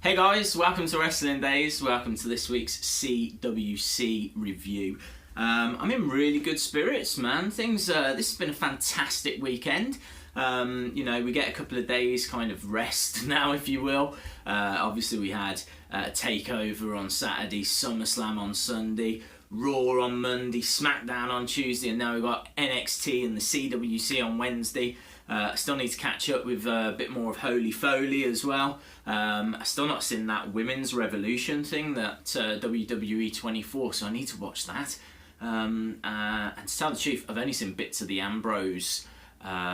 Hey guys, welcome to Wrestling Days. Welcome to this week's CWC review. I'm in really good spirits, man. This has been a fantastic weekend. We get a couple of days kind of rest now, if you will. Obviously we had TakeOver on Saturday, SummerSlam on Sunday, Raw on Monday, SmackDown on Tuesday, and now we've got NXT and the CWC on Wednesday. I still need to catch up with a bit more of Holy Foley as well. I've still not seen that Women's Revolution thing, that WWE 24, so I need to watch that. And to tell the truth, I've only seen bits of the Ambrose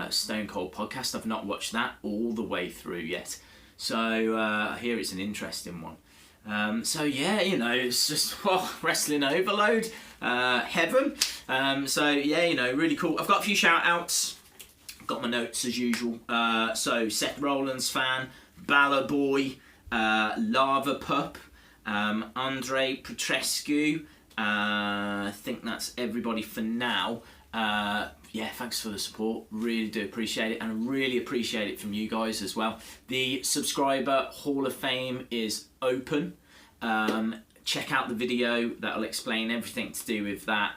Stone Cold podcast. I've not watched that all the way through yet. So I hear it's an interesting one. It's just wrestling overload, heaven. Really cool. I've got a few shout outs. Got my notes as usual. So Seth Rollins fan, Balor Boy, Lava Pup, Andre Petrescu. I think that's everybody for now. Thanks for the support. Really do appreciate it, and I really appreciate it from you guys as well. The subscriber Hall of Fame is open. Check out the video that'll explain everything to do with that.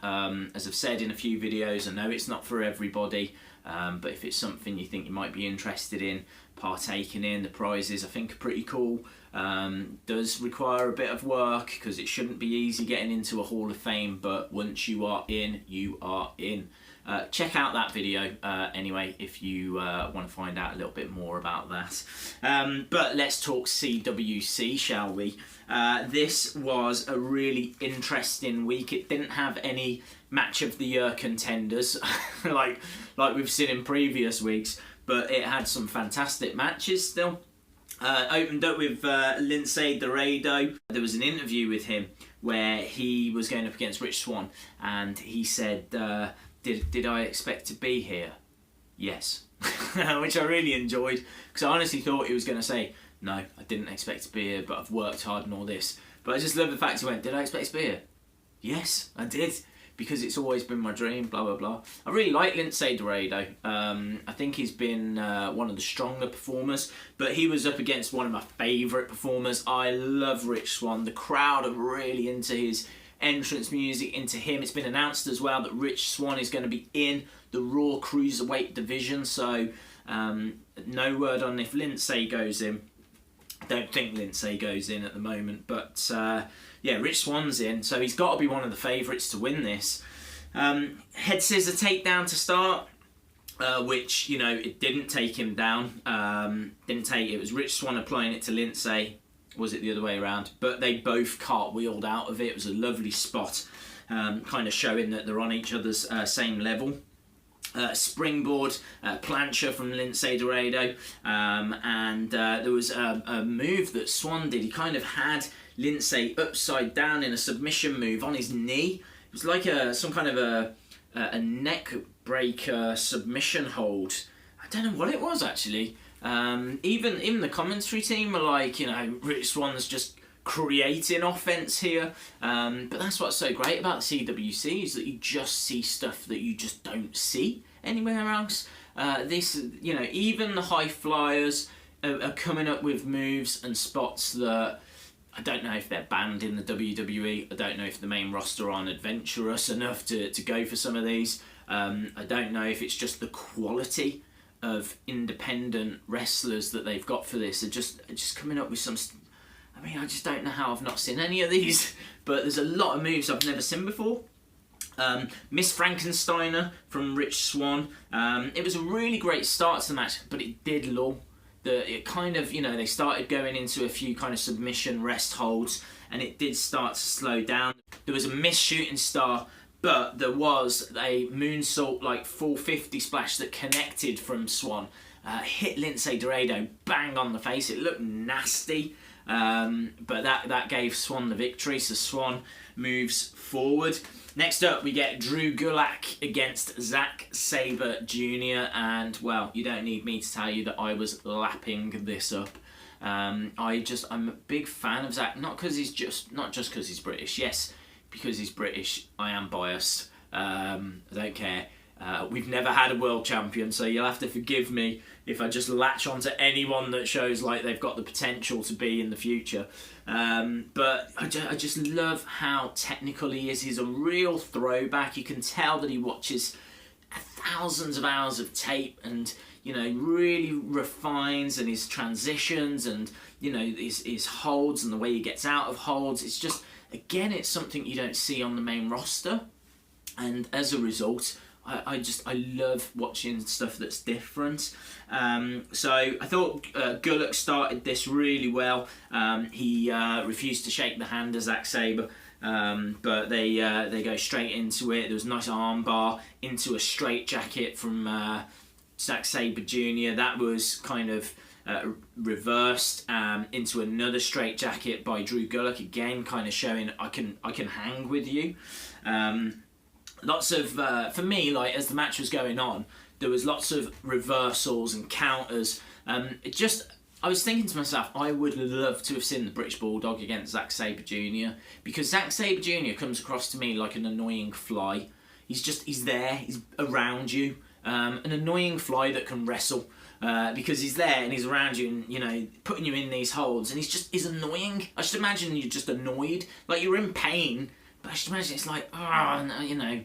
As I've said in a few videos, I know it's not for everybody. But if it's something you think you might be interested in partaking in, the prizes I think are pretty cool. Does require a bit of work because it shouldn't be easy getting into a Hall of Fame, but once you are in, you are in. Check out that video anyway if you want to find out a little bit more about that. But let's talk CWC, shall we? This was a really interesting week. It didn't have any match of the year contenders like we've seen in previous weeks, but it had some fantastic matches still. Opened up with Lince Dorado. There was an interview with him where he was going up against Rich Swann, and he said, did I expect to be here? Yes. Which I really enjoyed, because I honestly thought he was going to say, no, I didn't expect to be here, but I've worked hard and all this. But I just love the fact he went, did I expect to be here? Yes, I did, because it's always been my dream, blah, blah, blah. I really like Lince Dorado. I think he's been one of the stronger performers, but he was up against one of my favourite performers. I love Rich Swann. The crowd are really into his entrance music, into him. It's been announced as well that Rich Swann is going to be in the Raw Cruiserweight division, so no word on if Lince goes in. I don't think Lince goes in at the moment, but Rich Swann's in, so he's got to be one of the favourites to win this. Head scissor takedown to start, which, it didn't take him down. It was Rich Swann applying it to Lince. Was it the other way around? But they both cartwheeled out of it. It was a lovely spot, kind of showing that they're on each other's same level. Springboard plancha from Lince Dorado, and there was a move that Swann did. He kind of had Lince upside down in a submission move on his knee. It was like some kind of a neck breaker submission hold. I don't know what it was actually. Even the commentary team were like, Rich Swann's just creating offense here, but that's what's so great about the CWC, is that you just see stuff that you just don't see anywhere else. Even the high flyers are coming up with moves and spots that I don't know if they're banned in the WWE. I don't know if the main roster aren't adventurous enough to go for some of these. I don't know if it's just the quality of independent wrestlers that they've got for this. They're just coming up with some. I just don't know how I've not seen any of these, but there's a lot of moves I've never seen before. Miss Frankensteiner from Rich Swann. It was a really great start to the match, but it did lull. It kind of, they started going into a few kind of submission rest holds, and it did start to slow down. There was a missed shooting star, but there was a moonsault, like 450 splash that connected from Swann. Hit Lince Dorado bang on the face. It looked nasty. But that gave Swann the victory, so Swann moves forward. Next up, we get Drew Gulak against Zack Sabre Jr. And, well, you don't need me to tell you that I was lapping this up. I'm a big fan of Zack, not just because he's British. Yes, because he's British, I am biased. I don't care. We've never had a world champion, so you'll have to forgive me if I just latch onto anyone that shows like they've got the potential to be in the future. But I just love how technical he is. He's a real throwback. You can tell that he watches thousands of hours of tape and, you know, really refines and his transitions and, you know, his holds and the way he gets out of holds. It's just, again, it's something you don't see on the main roster. And as a result, I love watching stuff that's different. So I thought Gulak started this really well. He refused to shake the hand of Zack Sabre, but they go straight into it. There was a nice arm bar into a straight jacket from Zack Sabre Jr. That was kind of reversed into another straight jacket by Drew Gulak, again kind of showing I can hang with you. Lots of, for me, like as the match was going on, there was lots of reversals and counters. I was thinking to myself, I would love to have seen the British Bulldog against Zack Sabre Jr. because Zack Sabre Jr. comes across to me like an annoying fly. He's there, he's around you. An annoying fly that can wrestle because he's there and he's around you and, you know, putting you in these holds, and he's annoying. I should imagine you're just annoyed, like you're in pain. But I should imagine it's like, you know,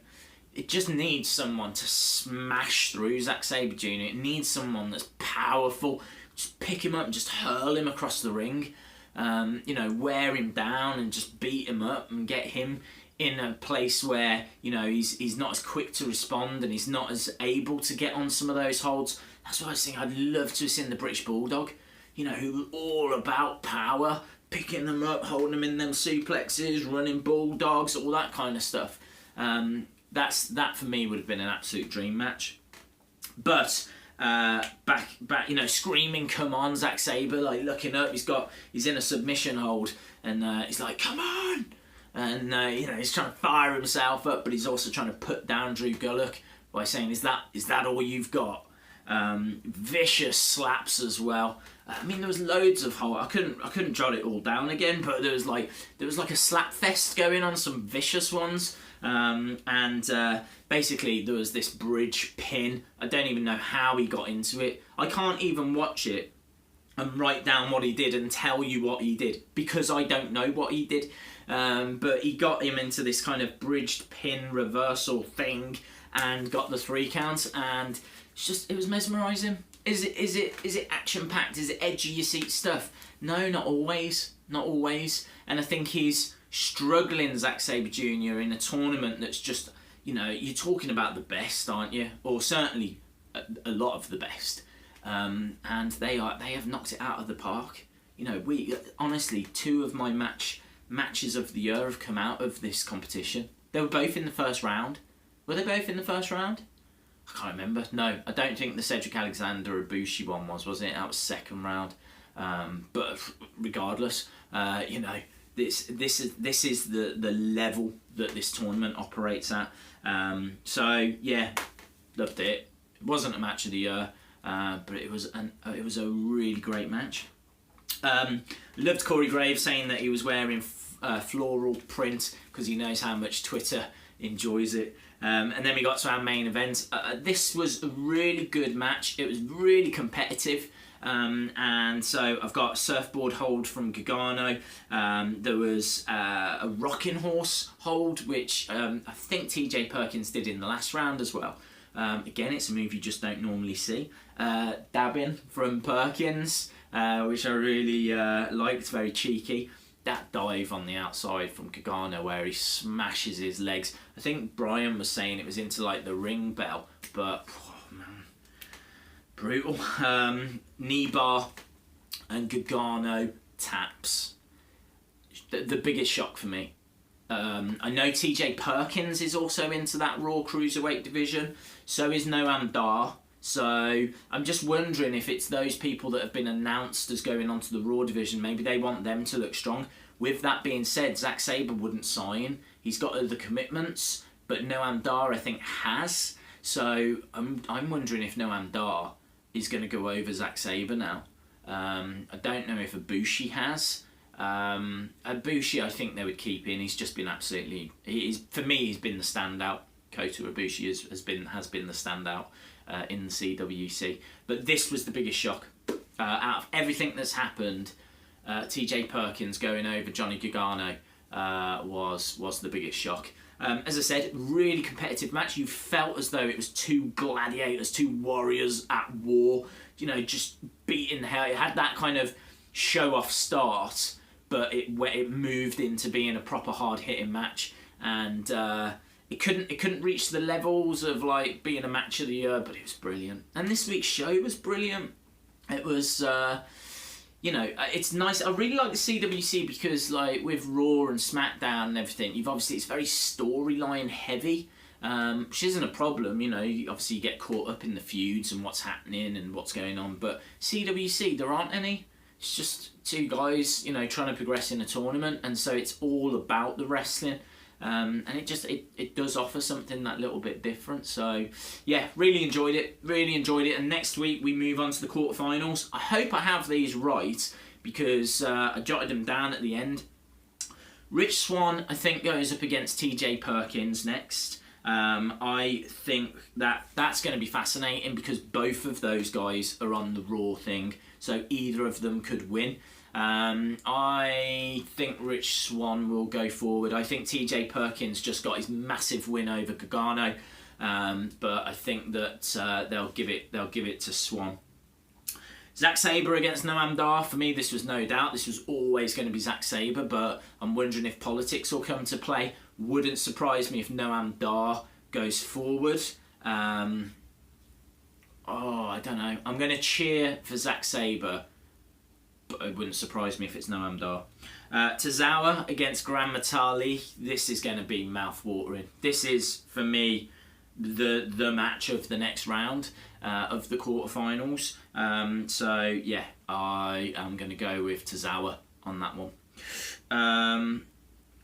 it just needs someone to smash through Zack Sabre Jr. It needs someone that's powerful. Just pick him up and just hurl him across the ring. You know, wear him down and just beat him up and get him in a place where, you know, he's not as quick to respond and he's not as able to get on some of those holds. That's why I was thinking I'd love to have seen the British Bulldog, you know, who were all about power, picking them up, holding them in them suplexes, running bulldogs, all that kind of stuff. That for me would have been an absolute dream match. But back, you know, screaming, "Come on, Zack Sabre!" Like looking up, he's in a submission hold, and he's like, "Come on!" And you know, he's trying to fire himself up, but he's also trying to put down Drew Gulak by saying, "Is that all you've got?" Vicious slaps as well. I mean, there was loads of I couldn't jot it all down again, but there was like a slap fest going on, some vicious ones, and basically there was this bridge pin. I don't even know how he got into it. I can't even watch it and write down what he did and tell you what he did because I don't know what he did. But he got him into this kind of bridged pin reversal thing and got the 3 counts, and it was mesmerising. Is it action packed? Is it edge of your seat stuff? No, not always. And I think he's struggling, Zack Sabre Jr. in a tournament that's just, you know, you're talking about the best, aren't you? Or certainly a lot of the best. And they have knocked it out of the park. You know, honestly, 2 of my matches of the year have come out of this competition. They were both in the first round. Were they both in the first round? I can't remember. No, I don't think the Cedric Alexander Ibushi one was it? That was second round. But regardless, you know, this is the level that this tournament operates at. So yeah, loved it. It wasn't a match of the year, but it was a really great match. Loved Corey Graves saying that he was wearing floral print because he knows how much Twitter enjoys it. And then we got to our main event. This was a really good match. It was really competitive. And so I've got a surfboard hold from Gargano. There was a rocking horse hold, which I think TJ Perkins did in the last round as well. Again, it's a move you just don't normally see. Dabbing from Perkins, which I really liked, very cheeky. That dive on the outside from Gargano where he smashes his legs. I think Brian was saying it was into like the ring bell, but oh man, brutal. Knee bar and Gargano taps. The biggest shock for me. I know TJ Perkins is also into that Raw Cruiserweight division. So is Noam Dar. So I'm just wondering if it's those people that have been announced as going on to the Raw division. Maybe they want them to look strong. With that being said, Zack Sabre wouldn't sign. He's got other commitments, but Noam Dar I think has. So I'm wondering if Noam Dar is going to go over Zack Sabre now. I don't know if Ibushi has. Ibushi I think they would keep in. He's just been absolutely... for me, he's been the standout. Kota Ibushi has been the standout in the CWC. But this was the biggest shock out of everything that's happened. TJ Perkins going over Johnny Gargano was the biggest shock. As I said, really competitive match. You felt as though it was two gladiators, two warriors at war, you know, just beating hell. It had that kind of show-off start, but it moved into being a proper hard-hitting match, and it couldn't reach the levels of like being a match of the year, but it was brilliant. And this week's show was brilliant. It was, you know, it's nice. I really like the CWC because, like, with Raw and SmackDown and everything, it's very storyline heavy, which isn't a problem. You know, obviously you get caught up in the feuds and what's happening and what's going on. But CWC, there aren't any. It's just two guys, you know, trying to progress in a tournament, and so it's all about the wrestling. And it does offer something that little bit different. So yeah, really enjoyed it. And next week we move on to the quarterfinals. I hope I have these right because I jotted them down at the end. Rich Swann, I think, goes up against TJ Perkins next. I think that's going to be fascinating because both of those guys are on the Raw thing, so either of them could win. I think Rich Swann will go forward. I think TJ Perkins just got his massive win over Gargano, but I think that they'll give it to Swann. Zack Sabre against Noam Dar. For me, this was no doubt. This was always going to be Zack Sabre, but I'm wondering if politics will come to play. Wouldn't surprise me if Noam Dar goes forward. I don't know. I'm going to cheer for Zack Sabre, but it wouldn't surprise me if it's Noam Dar. Tozawa against Gran Metali. This is going to be mouth-watering. This is, for me, the match of the next round of the quarterfinals. So yeah, I am going to go with Tozawa on that one.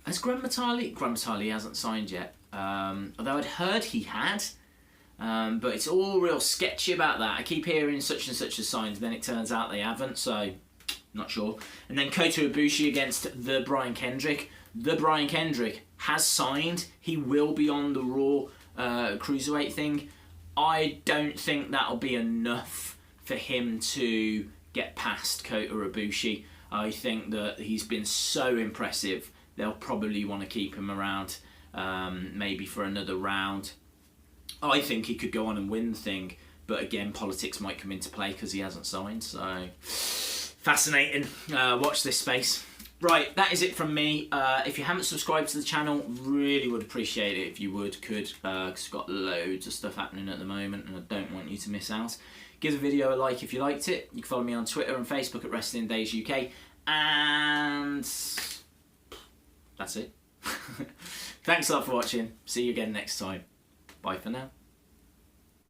Has Gran Metali hasn't signed yet. Although I'd heard he had. But it's all real sketchy about that. I keep hearing such and such as signed, then it turns out they haven't, so not sure. And then Kota Ibushi against the Brian Kendrick. The Brian Kendrick has signed. He will be on the Raw Cruiserweight thing. I don't think that'll be enough for him to get past Kota Ibushi. I think that he's been so impressive, they'll probably want to keep him around, maybe for another round. I think he could go on and win the thing, but again, politics might come into play because he hasn't signed, so fascinating. Watch this space. Right, that is it from me. If you haven't subscribed to the channel, really would appreciate it if you could, because we've got loads of stuff happening at the moment and I don't want you to miss out. Give the video a like if you liked it. You can follow me on Twitter and Facebook at Wrestling Days UK, and that's it. Thanks a lot for watching. See you again next time. Bye for now.